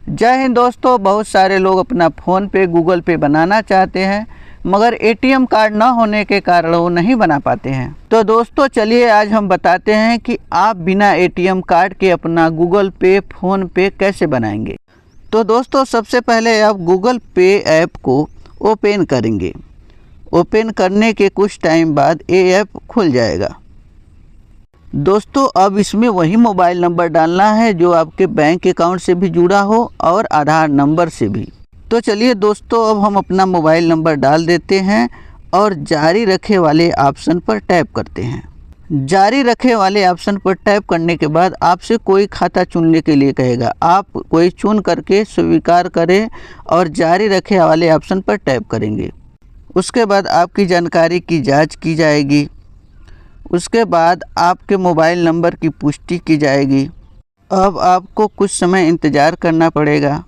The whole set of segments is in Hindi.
जय हिंद दोस्तों। बहुत सारे लोग अपना फ़ोन पे गूगल पे बनाना चाहते हैं, मगर एटीएम कार्ड न होने के कारण वो नहीं बना पाते हैं। तो दोस्तों चलिए आज हम बताते हैं कि आप बिना एटीएम कार्ड के अपना गूगल पे फ़ोन पे कैसे बनाएंगे। तो दोस्तों सबसे पहले आप गूगल पे ऐप को ओपन करेंगे। ओपन करने के कुछ टाइम बाद ये ऐप खुल जाएगा। दोस्तों अब इसमें वही मोबाइल नंबर डालना है जो आपके बैंक अकाउंट से भी जुड़ा हो और आधार नंबर से भी। तो चलिए दोस्तों अब हम अपना मोबाइल नंबर डाल देते हैं और जारी रखे वाले ऑप्शन पर टैप करते हैं। जारी रखे वाले ऑप्शन पर टैप करने के बाद आपसे कोई खाता चुनने के लिए कहेगा। आप कोई चुन करके स्वीकार करें और जारी रखे वाले ऑप्शन पर टैप करेंगे। उसके बाद आपकी जानकारी की जांच की जाएगी। उसके बाद आपके मोबाइल नंबर की पुष्टि की जाएगी। अब आपको कुछ समय इंतज़ार करना पड़ेगा।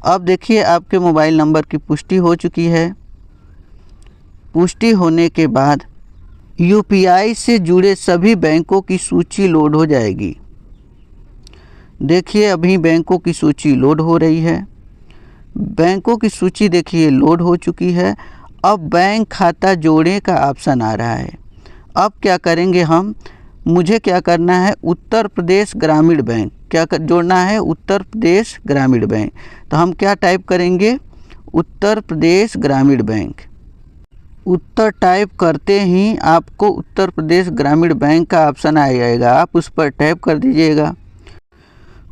अब देखिए आपके मोबाइल नंबर की पुष्टि हो चुकी है। पुष्टि होने के बाद यूपीआई से जुड़े सभी बैंकों की सूची लोड हो जाएगी। देखिए अभी बैंकों की सूची लोड हो रही है। बैंकों की सूची देखिए लोड हो चुकी है। अब बैंक खाता जोड़ने का ऑप्शन आ रहा है। अब क्या करेंगे मुझे क्या करना है, उत्तर प्रदेश ग्रामीण बैंक क्या जोड़ना है, उत्तर प्रदेश ग्रामीण बैंक। तो हम क्या टाइप करेंगे, उत्तर प्रदेश ग्रामीण बैंक। उत्तर टाइप करते ही आपको उत्तर प्रदेश ग्रामीण बैंक का ऑप्शन आ जाएगा। आप उस पर टैप कर दीजिएगा।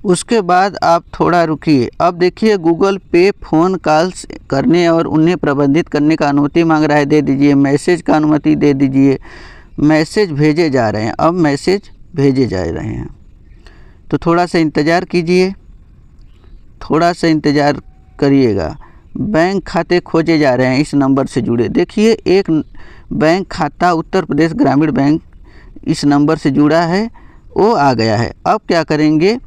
उसके बाद आप थोड़ा रुकिए। अब देखिए गूगल पे फ़ोन कॉल्स करने और उन्हें प्रबंधित करने का अनुमति मांग रहा है, दे दीजिए। मैसेज का अनुमति दे दीजिए। मैसेज भेजे जा रहे हैं, अब मैसेज भेजे जा रहे हैं। तो थोड़ा सा इंतज़ार कीजिए, थोड़ा सा इंतज़ार करिएगा। बैंक खाते खोजे जा रहे हैं इस नंबर से जुड़े। देखिए एक बैंक खाता उत्तर प्रदेश ग्रामीण बैंक इस नंबर से जुड़ा है, वो आ गया है। अब क्या करेंगे,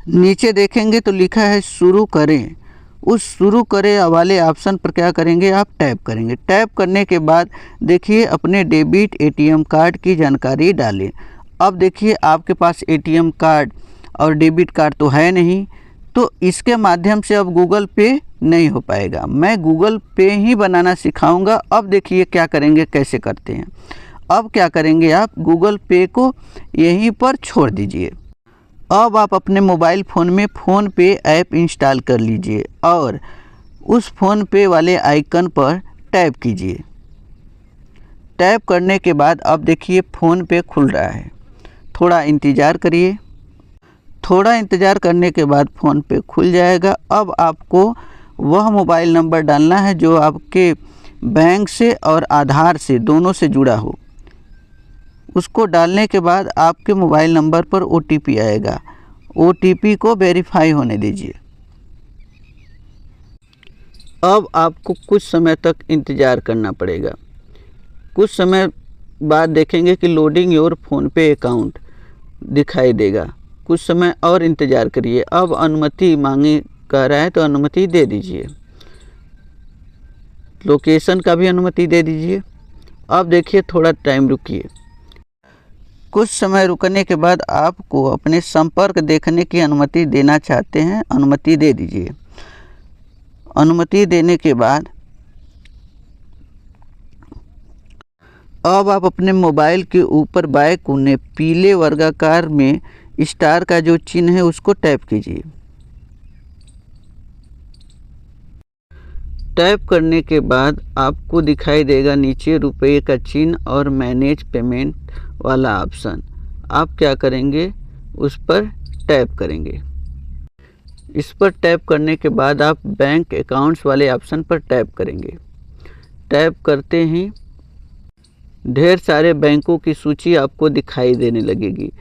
नीचे देखेंगे तो लिखा है शुरू करें। उस शुरू करें वाले ऑप्शन पर क्या करेंगे, आप टैप करेंगे। टैप करने के बाद देखिए अपने डेबिट एटीएम कार्ड की जानकारी डालें। अब देखिए आपके पास एटीएम कार्ड और डेबिट कार्ड तो है नहीं, तो इसके माध्यम से अब गूगल पे नहीं हो पाएगा। मैं गूगल पे ही बनाना सिखाऊंगा। अब देखिए क्या करेंगे, कैसे करते हैं। अब क्या करेंगे, आप गूगल पे को यहीं पर छोड़ दीजिए। अब आप अपने मोबाइल फ़ोन में फ़ोन पे ऐप इंस्टॉल कर लीजिए और उस फ़ोन पे वाले आइकन पर टैप कीजिए। टैप करने के बाद अब देखिए फ़ोन पे खुल रहा है। थोड़ा इंतज़ार करिए। थोड़ा इंतज़ार करने के बाद फ़ोन पे खुल जाएगा। अब आपको वह मोबाइल नंबर डालना है जो आपके बैंक से और आधार से दोनों से जुड़ा हो। उसको डालने के बाद आपके मोबाइल नंबर पर ओटीपी आएगा। ओटीपी को वेरीफाई होने दीजिए। अब आपको कुछ समय तक इंतज़ार करना पड़ेगा। कुछ समय बाद देखेंगे कि लोडिंग योर फ़ोन पे अकाउंट दिखाई देगा। कुछ समय और इंतज़ार करिए। अब अनुमति मांगे कह रहा है तो अनुमति दे दीजिए। लोकेशन का भी अनुमति दे दीजिए। अब देखिए थोड़ा टाइम रुकिए। कुछ समय रुकने के बाद आपको अपने संपर्क देखने की अनुमति देना चाहते हैं, अनुमति दे दीजिए। अनुमति देने के बाद अब आप अपने मोबाइल के ऊपर बाएं कोने पीले वर्गाकार में स्टार का जो चिन्ह है उसको टैप कीजिए। टैप करने के बाद आपको दिखाई देगा नीचे रुपये का चिन्ह और मैनेज पेमेंट वाला ऑप्शन। आप क्या करेंगे, उस पर टैप करेंगे। इस पर टैप करने के बाद आप बैंक अकाउंट्स वाले ऑप्शन पर टैप करेंगे। टैप करते ही ढेर सारे बैंकों की सूची आपको दिखाई देने लगेगी।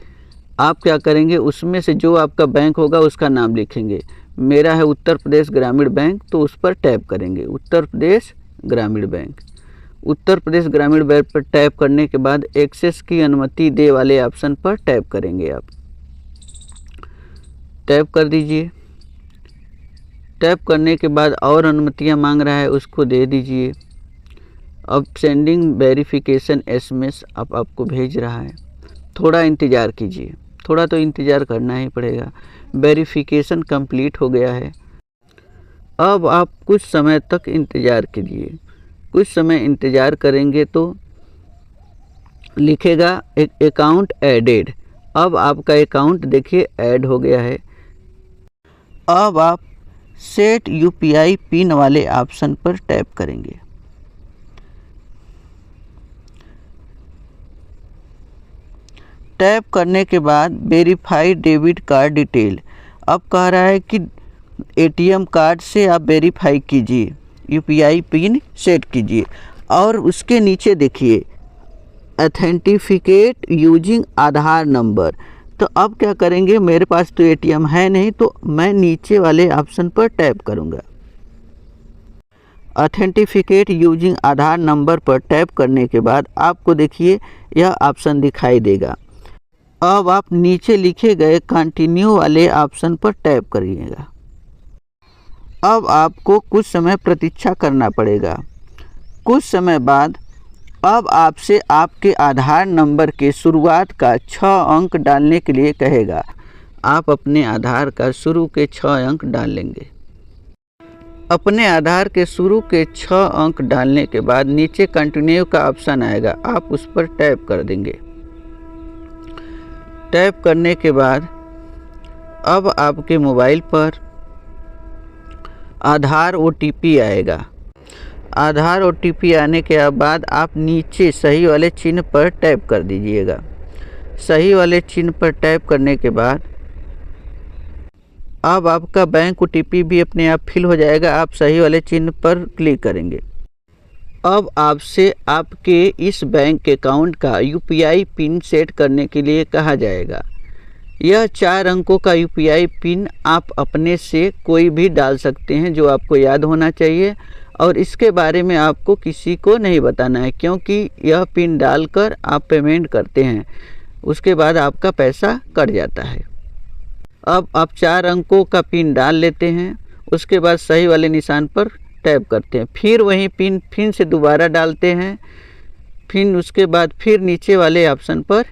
आप क्या करेंगे, उसमें से जो आपका बैंक होगा उसका नाम लिखेंगे। मेरा है उत्तर प्रदेश ग्रामीण बैंक, तो उस पर टैप करेंगे, उत्तर प्रदेश ग्रामीण बैंक। उत्तर प्रदेश ग्रामीण बैंक पर टैप करने के बाद एक्सेस की अनुमति दे वाले ऑप्शन पर टैप करेंगे। आप टैप कर दीजिए। टैप करने के बाद और अनुमतियां मांग रहा है, उसको दे दीजिए। अब सेंडिंग वेरिफिकेशन एसएमएस आपको भेज रहा है। थोड़ा इंतज़ार कीजिए, थोड़ा तो इंतज़ार करना ही पड़ेगा। वेरिफिकेशन कंप्लीट हो गया है। अब आप कुछ समय तक इंतज़ार कीजिए। कुछ समय इंतज़ार करेंगे तो लिखेगा अकाउंट एडेड। अब आपका अकाउंट देखिए ऐड हो गया है। अब आप सेट यूपीआई पिन वाले ऑप्शन पर टैप करेंगे। टैप करने के बाद वेरीफाई डेबिट कार्ड डिटेल। अब कह रहा है कि एटीएम कार्ड से आप वेरीफाई कीजिए, यूपीआई पिन सेट कीजिए। और उसके नीचे देखिए ऑथेंटिफिकेट यूजिंग आधार नंबर। तो अब क्या करेंगे, मेरे पास तो एटीएम है नहीं, तो मैं नीचे वाले ऑप्शन पर टैप करूंगा। ऑथेंटिफिकेट यूजिंग आधार नंबर पर टैप करने के बाद आपको देखिए यह ऑप्शन दिखाई देगा। अब आप नीचे लिखे गए कंटिन्यू वाले ऑप्शन पर टैप करिएगा। अब आपको कुछ समय प्रतीक्षा करना पड़ेगा। कुछ समय बाद अब आपसे आपके आधार नंबर के शुरुआत का 6 अंक डालने के लिए कहेगा। आप अपने आधार का शुरू के 6 अंक डाल लेंगे। अपने आधार के शुरू के 6 अंक डालने के बाद नीचे कंटिन्यू का ऑप्शन आएगा, आप उस पर टैप कर देंगे। टैप करने के बाद अब आपके मोबाइल पर आधार ओटीपी आएगा। आधार ओटीपी आने के बाद आप नीचे सही वाले चिन्ह पर टैप कर दीजिएगा। सही वाले चिन्ह पर टैप करने के बाद अब आपका बैंक ओटीपी भी अपने आप फिल हो जाएगा। आप सही वाले चिन्ह पर क्लिक करेंगे। अब आपसे आपके इस बैंक अकाउंट का यूपीआई पिन सेट करने के लिए कहा जाएगा। यह 4 अंकों का यूपीआई पिन आप अपने से कोई भी डाल सकते हैं जो आपको याद होना चाहिए, और इसके बारे में आपको किसी को नहीं बताना है, क्योंकि यह पिन डालकर आप पेमेंट करते हैं, उसके बाद आपका पैसा कट जाता है। अब आप 4 अंकों का पिन डाल लेते हैं, उसके बाद सही वाले निशान पर टैप करते हैं। फिर वही पिन फिर से दोबारा डालते हैं। फिर उसके बाद फिर नीचे वाले ऑप्शन पर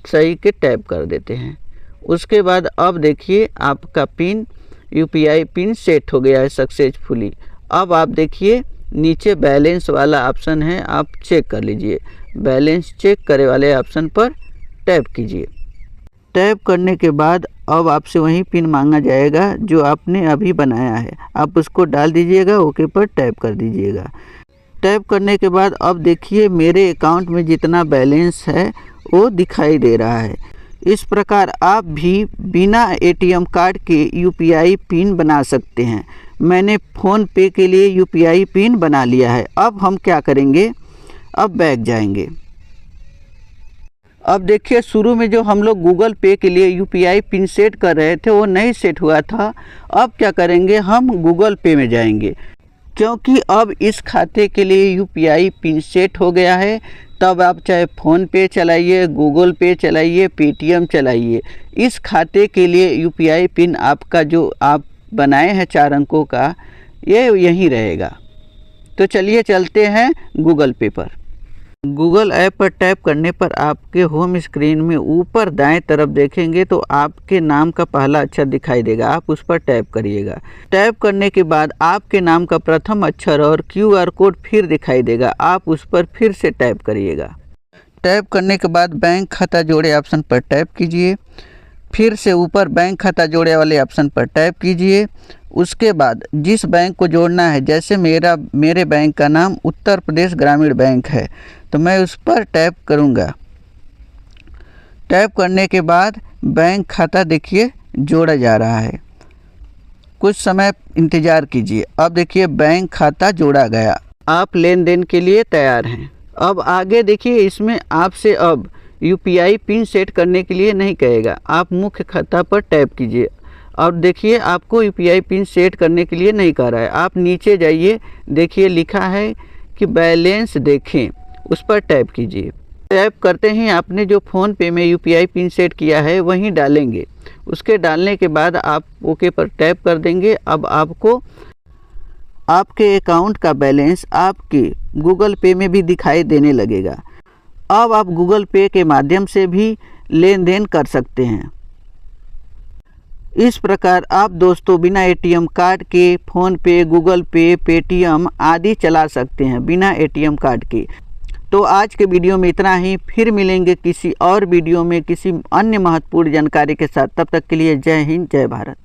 सही के टैप कर देते हैं। उसके बाद अब देखिए आपका पिन यूपीआई पिन सेट हो गया है सक्सेसफुली। अब आप देखिए नीचे बैलेंस वाला ऑप्शन है, आप चेक कर लीजिए। बैलेंस चेक करे वाले ऑप्शन पर टैप कीजिए। टैप करने के बाद अब आपसे वही पिन मांगा जाएगा जो आपने अभी बनाया है, आप उसको डाल दीजिएगा। ओके पर टैप कर दीजिएगा। टैप करने के बाद अब देखिए मेरे अकाउंट में जितना बैलेंस है वो दिखाई दे रहा है। इस प्रकार आप भी बिना एटीएम कार्ड के यूपीआई पिन बना सकते हैं। मैंने फ़ोन पे के लिए यूपीआई पिन बना लिया है। अब हम क्या करेंगे, अब बैक जाएंगे। अब देखिए शुरू में जो हम लोग गूगल पे के लिए यूपीआई पिन सेट कर रहे थे वो नहीं सेट हुआ था। अब क्या करेंगे, हम गूगल पे में जाएंगे, क्योंकि अब इस खाते के लिए यूपीआई पिन सेट हो गया है। तब आप चाहे फ़ोन पे चलाइए, गूगल पे चलाइए, पेटीएम चलाइए, इस खाते के लिए यूपीआई पिन आपका जो आप बनाए हैं 4 अंकों का, ये यहीं रहेगा। तो चलिए चलते हैं गूगल पे पर। गूगल ऐप पर टैप करने पर आपके होम स्क्रीन में ऊपर दाएं तरफ देखेंगे तो आपके नाम का पहला अक्षर दिखाई देगा, आप उस पर टैप करिएगा। टैप करने के बाद आपके नाम का प्रथम अक्षर और क्यूआर कोड फिर दिखाई देगा, आप उस पर फिर से टैप करिएगा। टैप करने के बाद बैंक खाता जोड़े ऑप्शन पर टैप कीजिए। फिर से ऊपर बैंक खाता जोड़े वाले ऑप्शन पर टैप कीजिए। उसके बाद जिस बैंक को जोड़ना है, जैसे मेरे बैंक का नाम उत्तर प्रदेश ग्रामीण बैंक है, तो मैं उस पर टैप करूंगा। टैप करने के बाद बैंक खाता देखिए जोड़ा जा रहा है। कुछ समय इंतज़ार कीजिए। अब देखिए बैंक खाता जोड़ा गया, आप लेन देन के लिए तैयार हैं। अब आगे देखिए इसमें आपसे अब यूपीआई पिन सेट करने के लिए नहीं कहेगा, आप मुख्य खाता पर टैप कीजिए। और देखिए आपको यूपीआई पिन सेट करने के लिए नहीं कह रहा है, आप नीचे जाइए, देखिए लिखा है कि बैलेंस देखें, उस पर टैप कीजिए। टैप करते ही आपने जो फ़ोन पे में यूपीआई पिन सेट किया है वहीं डालेंगे। उसके डालने के बाद आप ओके पर टैप कर देंगे। अब आपको आपके अकाउंट का बैलेंस आपके गूगल पे में भी दिखाई देने लगेगा। अब आप गूगल पे के माध्यम से भी लेन देन कर सकते हैं। इस प्रकार आप दोस्तों बिना एटीएम कार्ड के फ़ोन पे, गूगल पे, पेटीएम आदि चला सकते हैं बिना एटीएम कार्ड के। तो आज के वीडियो में इतना ही, फिर मिलेंगे किसी और वीडियो में किसी अन्य महत्वपूर्ण जानकारी के साथ। तब तक के लिए जय हिंद, जय भारत।